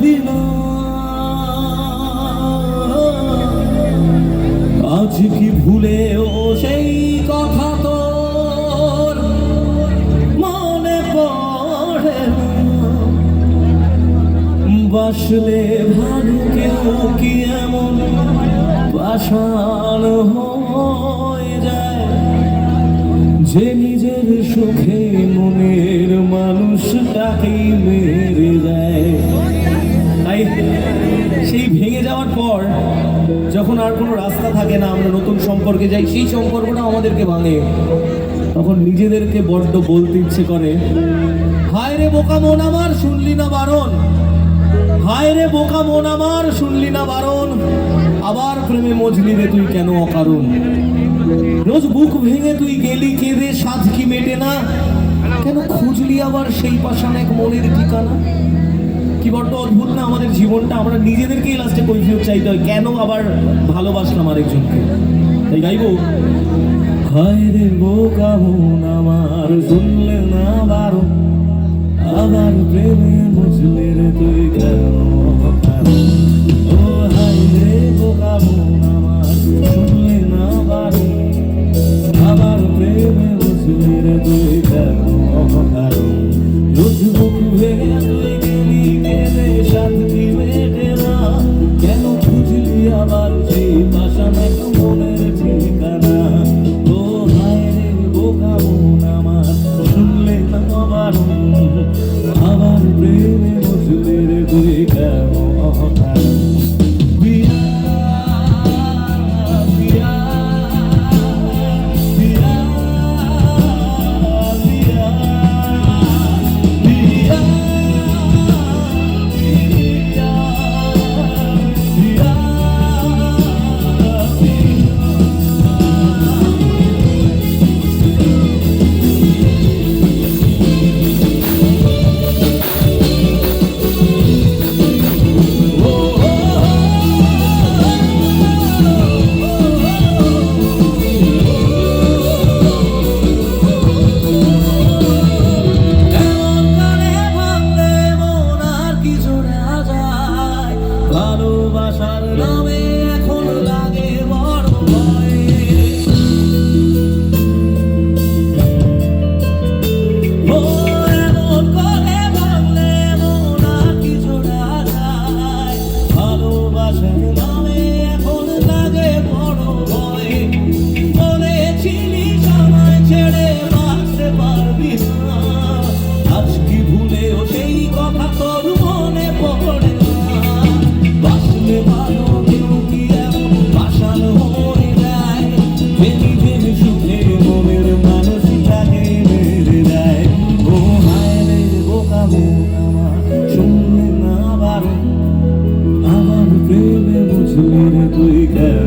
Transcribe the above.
ভুলি না, আজ কি ভুলেও সেই কথা তোর মনে পড়ে না। বাসলে ভালো কেউ কি এমন পাষাণ হয়ে যায় যে নিজের সুখে মনের মানুষটাকেই মেরে যায়। তাই সেই ভেঙে যাওয়ার পর যখন আর কোনো রাস্তা থাকে না, আমরা নতুন সম্পর্কে যাই, সেই সম্পর্কটা আমাদেরকে ভাঙে, তখন নিজেদেরকে বড্ড বলতে ইচ্ছে করে, হায় রে বোকা মন আমার শুনলি না বারণ, হায় রে বোকা মন আমার শুনলি না বারণ, আবার প্রেমে মজলি রে তুই কেন অকারণ। রোজ বুক ভেঙে তুই গেলি কেঁদে, সাধ কি মেটে না, কেন খুঁজলি আবার সেই পাষাণ এক মনের ঠিকানা। কি বড্ড অদ্ভুত না আমাদের জীবনটা, আমরা নিজেদেরকেই লাস্টে কৈফিয়ত চাইতে হয়, কেন আবার ভালোবাসলাম আরেকজনকে। তাই গাইবো, হায় রে বোকা মন আমার শুনলে না বারণ, আবার প্রেমে মজলে রে তুই কেন অকারণ। ও হায় রে বোকা মন আমার শুনলে না বারণ, আবার প্রেমে মজলে রে তুই কেন অকারণ। রোজ বুক ভেঙে তুই গেলি কেঁদে, শান্তি মেটে না, কেন খুঁজলি আবার সেই পাষাণ এক মনের ঠিকানা। ও হায় রে বোকা মন আমার শুনলে না বারণ, আবার প্রেমে মজলে রে তুই কেন অকারণ। ভালোবাসার নামে এখন লাগে বড় ভয়, ও এমন করে ভাবলে মন আর কি জোড়া যায়। ভালোবাসার নামে এখন লাগে বড় ভয়, বলেছিলি সময় ছেড়ে বাঁচতে পারবি না, আজ কি ভুলেও সেই কথা তোর মনে পড়ে না। বাসলে ভালো কেউ কি এমন পাষাণ হয়ে যায় যে নিজের সুখে মনের মানুষটাকে মেরে দেয়। ও হায় রে বোকা মন আমার শুনলে না বারণ, আবার প্রেমে বুঝলি রে তুই কেন